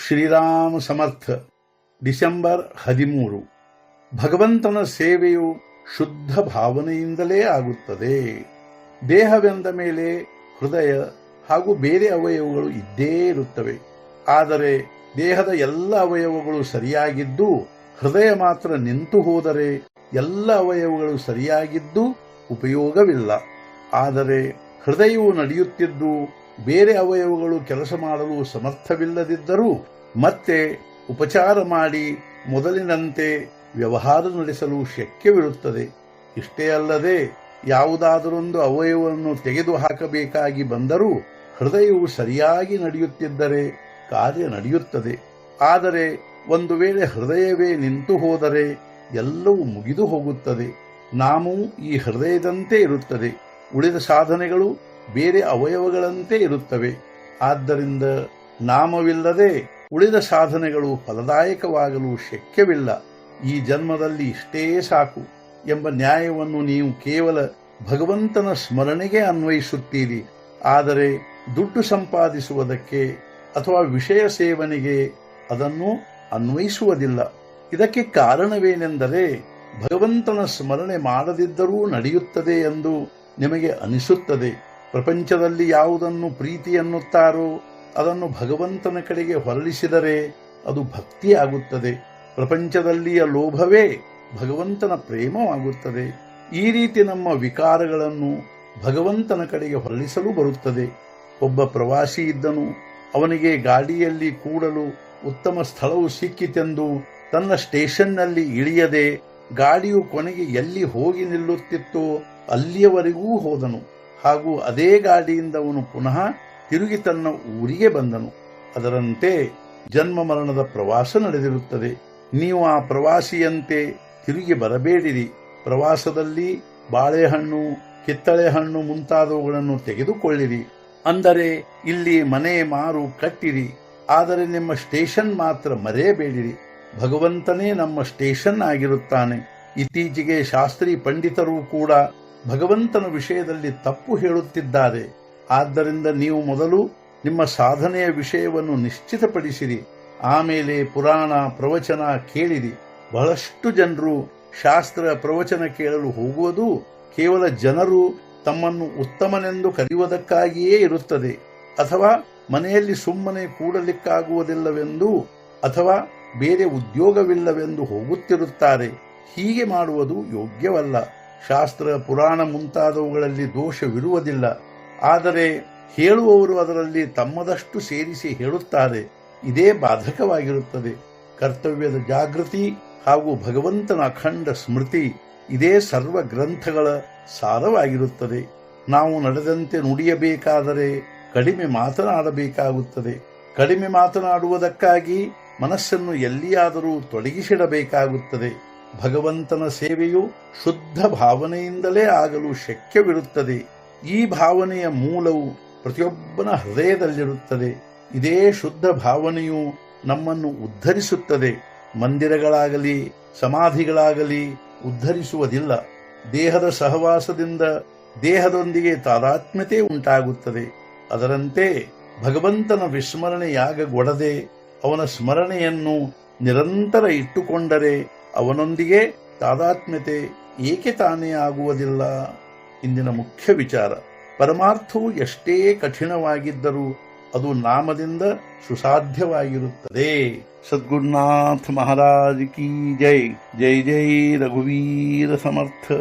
ಶ್ರೀರಾಮ ಸಮರ್ಥ. December 13. ಭಗವಂತನ ಸೇವೆಯು ಶುದ್ಧ ಭಾವನೆಯಿಂದಲೇ ಆಗುತ್ತದೆ. ದೇಹವೆಂದ ಮೇಲೆ ಹೃದಯ ಹಾಗೂ ಬೇರೆ ಅವಯವಗಳು ಇದ್ದೇ ಇರುತ್ತವೆ. ಆದರೆ ದೇಹದ ಎಲ್ಲ ಅವಯವಗಳು ಸರಿಯಾಗಿದ್ದು ಹೃದಯ ಮಾತ್ರ ನಿಂತು ಹೋದರೆ ಎಲ್ಲ ಅವಯವಗಳು ಸರಿಯಾಗಿದ್ದು ಉಪಯೋಗವಿಲ್ಲ. ಆದರೆ ಹೃದಯವು ನಡೆಯುತ್ತಿದ್ದು ಬೇರೆ ಅವಯವಗಳು ಕೆಲಸ ಮಾಡಲು ಸಮರ್ಥವಿಲ್ಲದಿದ್ದರೂ ಮತ್ತೆ ಉಪಚಾರ ಮಾಡಿ ಮೊದಲಿನಂತೆ ವ್ಯವಹಾರ ನಡೆಸಲು ಶಕ್ಯವಿರುತ್ತದೆ. ಇಷ್ಟೇ ಅಲ್ಲದೆ ಯಾವುದಾದರೊಂದು ಅವಯವವನ್ನು ತೆಗೆದುಹಾಕಬೇಕಾಗಿ ಬಂದರೂ ಹೃದಯವು ಸರಿಯಾಗಿ ನಡೆಯುತ್ತಿದ್ದರೆ ಕಾರ್ಯ ನಡೆಯುತ್ತದೆ. ಆದರೆ ಒಂದು ವೇಳೆ ಹೃದಯವೇ ನಿಂತು ಹೋದರೆ ಎಲ್ಲವೂ ಮುಗಿದು ಹೋಗುತ್ತದೆ. ನಾಮವು ಈ ಹೃದಯದಂತೆ ಇರುತ್ತದೆ, ಉಳಿದ ಸಾಧನೆಗಳು ಬೇರೆ ಅವಯವಗಳಂತೆ ಇರುತ್ತವೆ. ಆದ್ದರಿಂದ ನಾಮವಿಲ್ಲದೆ ಉಳಿದ ಸಾಧನೆಗಳು ಫಲದಾಯಕವಾಗಲು ಶಕ್ಯವಿಲ್ಲ. ಈ ಜನ್ಮದಲ್ಲಿ ಇಷ್ಟೇ ಸಾಕು ಎಂಬ ನ್ಯಾಯವನ್ನು ನೀವು ಕೇವಲ ಭಗವಂತನ ಸ್ಮರಣೆಗೆ ಅನ್ವಯಿಸುತ್ತೀರಿ. ಆದರೆ ದುಡ್ಡು ಸಂಪಾದಿಸುವುದಕ್ಕೆ ಅಥವಾ ವಿಷಯ ಸೇವನೆಗೆ ಅದನ್ನು ಅನ್ವಯಿಸುವುದಿಲ್ಲ. ಇದಕ್ಕೆ ಕಾರಣವೇನೆಂದರೆ ಭಗವಂತನ ಸ್ಮರಣೆ ಮಾಡದಿದ್ದರೂ ನಡೆಯುತ್ತದೆ ಎಂದು ನಿಮಗೆ ಅನಿಸುತ್ತದೆ. ಪ್ರಪಂಚದಲ್ಲಿ ಯಾವುದನ್ನು ಪ್ರೀತಿ ಎನ್ನುತ್ತಾರೋ ಅದನ್ನು ಭಗವಂತನ ಕಡೆಗೆ ಹೊರಳಿಸಿದರೆ ಅದು ಭಕ್ತಿಯಾಗುತ್ತದೆ. ಪ್ರಪಂಚದಲ್ಲಿಯ ಲೋಭವೇ ಭಗವಂತನ ಪ್ರೇಮವಾಗುತ್ತದೆ. ಈ ರೀತಿ ನಮ್ಮ ವಿಕಾರಗಳನ್ನು ಭಗವಂತನ ಕಡೆಗೆ ಹೊರಳಿಸಲು ಬರುತ್ತದೆ. ಒಬ್ಬ ಪ್ರವಾಸಿ ಇದ್ದನು. ಅವನಿಗೆ ಗಾಡಿಯಲ್ಲಿ ಕೂಡಲು ಉತ್ತಮ ಸ್ಥಳವು ಸಿಕ್ಕಿತೆಂದು ತನ್ನ ಸ್ಟೇಷನ್ನಲ್ಲಿ ಇಳಿಯದೆ ಗಾಡಿಯು ಕೊನೆಗೆ ಎಲ್ಲಿ ಹೋಗಿ ನಿಲ್ಲುತ್ತಿತ್ತೋ ಅಲ್ಲಿಯವರೆಗೂ ಹೋದನು. ಹಾಗೂ ಅದೇ ಗಾಡಿಯಿಂದ ಅವನು ಪುನಃ ತಿರುಗಿ ತನ್ನ ಊರಿಗೆ ಬಂದನು. ಅದರಂತೆ ಜನ್ಮ ಮರಣದ ಪ್ರವಾಸ ನಡೆದಿರುತ್ತದೆ. ನೀವು ಆ ಪ್ರವಾಸಿಯಂತೆ ತಿರುಗಿ ಬರಬೇಡಿರಿ. ಪ್ರವಾಸದಲ್ಲಿ ಬಾಳೆಹಣ್ಣು, ಕಿತ್ತಳೆ ಹಣ್ಣು ಮುಂತಾದವುಗಳನ್ನು ತೆಗೆದುಕೊಳ್ಳಿರಿ. ಅಂದರೆ ಇಲ್ಲಿ ಮನೆ ಮಾರು ಕಟ್ಟಿರಿ. ಆದರೆ ನಿಮ್ಮ ಸ್ಟೇಷನ್ ಮಾತ್ರ ಮರೆಯಬೇಡಿರಿ. ಭಗವಂತನೇ ನಮ್ಮ ಸ್ಟೇಷನ್ ಆಗಿರುತ್ತಾನೆ. ಇತ್ತೀಚೆಗೆ ಶಾಸ್ತ್ರಿ ಪಂಡಿತರು ಕೂಡ ಭಗವಂತನ ವಿಷಯದಲ್ಲಿ ತಪ್ಪು ಹೇಳುತ್ತಿದ್ದಾರೆ. ಆದ್ದರಿಂದ ನೀವು ಮೊದಲು ನಿಮ್ಮ ಸಾಧನೆಯ ವಿಷಯವನ್ನು ನಿಶ್ಚಿತಪಡಿಸಿರಿ. ಆಮೇಲೆ ಪುರಾಣ ಪ್ರವಚನ ಕೇಳಿರಿ. ಬಹಳಷ್ಟು ಜನರು ಶಾಸ್ತ್ರ ಪ್ರವಚನ ಕೇಳಲು ಹೋಗುವುದು ಕೇವಲ ಜನರು ತಮ್ಮನ್ನು ಉತ್ತಮನೆಂದು ಕರೆಯುವುದಕ್ಕಾಗಿಯೇ ಇರುತ್ತದೆ. ಅಥವಾ ಮನೆಯಲ್ಲಿ ಸುಮ್ಮನೆ ಕೂಡಲಿಕ್ಕಾಗುವುದಿಲ್ಲವೆಂದು ಅಥವಾ ಬೇರೆ ಉದ್ಯೋಗವಿಲ್ಲವೆಂದು ಹೋಗುತ್ತಿರುತ್ತಾರೆ. ಹೀಗೆ ಮಾಡುವುದು ಯೋಗ್ಯವಲ್ಲ. ಶಾಸ್ತ್ರ ಪುರಾಣ ಮುಂತಾದವುಗಳಲ್ಲಿ ದೋಷವಿರುವುದಿಲ್ಲ. ಆದರೆ ಹೇಳುವವರು ಅದರಲ್ಲಿ ತಮ್ಮದಷ್ಟು ಸೇರಿಸಿ ಹೇಳುತ್ತಾರೆ. ಇದೇ ಬಾಧಕವಾಗಿರುತ್ತದೆ. ಕರ್ತವ್ಯದ ಜಾಗೃತಿ ಹಾಗೂ ಭಗವಂತನ ಅಖಂಡ ಸ್ಮೃತಿ ಇದೇ ಸರ್ವ ಗ್ರಂಥಗಳ ಸಾರವಾಗಿರುತ್ತದೆ. ನಾವು ನಡೆದಂತೆ ನುಡಿಯಬೇಕಾದರೆ ಕಡಿಮೆ ಮಾತನಾಡಬೇಕಾಗುತ್ತದೆ. ಕಡಿಮೆ ಮಾತನಾಡುವುದಕ್ಕಾಗಿ ಮನಸ್ಸನ್ನು ಎಲ್ಲಿಯಾದರೂ ತೊಡಗಿಸಿಡಬೇಕಾಗುತ್ತದೆ. ಭಗವಂತನ ಸೇವೆಯು ಶುದ್ಧ ಭಾವನೆಯಿಂದಲೇ ಆಗಲು ಶಕ್ಯವಿರುತ್ತದೆ. ಈ ಭಾವನೆಯ ಮೂಲವು ಪ್ರತಿಯೊಬ್ಬನ ಹೃದಯದಲ್ಲಿರುತ್ತದೆ. ಇದೇ ಶುದ್ಧ ಭಾವನೆಯು ನಮ್ಮನ್ನು ಉದ್ಧರಿಸುತ್ತದೆ. ಮಂದಿರಗಳಾಗಲಿ ಸಮಾಧಿಗಳಾಗಲಿ ಉದ್ಧರಿಸುವುದಿಲ್ಲ. ದೇಹದ ಸಹವಾಸದಿಂದ ದೇಹದೊಂದಿಗೆ ತಾದಾತ್ಮ್ಯತೆ ಉಂಟಾಗುತ್ತದೆ. ಅದರಂತೆ ಭಗವಂತನ ವಿಸ್ಮರಣೆಯಾಗಗೊಡದೆ ಅವನ ಸ್ಮರಣೆಯನ್ನು ನಿರಂತರ ಇಟ್ಟುಕೊಂಡರೆ ಅವನೊಂದಿಗೆ ತಾದಾತ್ಮ್ಯತೆ ಏಕೆ ತಾನೇ ಆಗುವುದಿಲ್ಲ? ಇಂದಿನ ಮುಖ್ಯ ವಿಚಾರ. ಪರಮಾರ್ಥವು ಎಷ್ಟೇ ಕಠಿಣವಾಗಿದ್ದರೂ ಅದು ನಾಮದಿಂದ ಸುಸಾಧ್ಯವಾಗಿರುತ್ತದೆ. ಸದ್ಗುರುನಾಥ ಮಹಾರಾಜ್ ಕಿ ಜೈ. ಜೈ ಜೈ ರಘುವೀರ ಸಮರ್ಥ.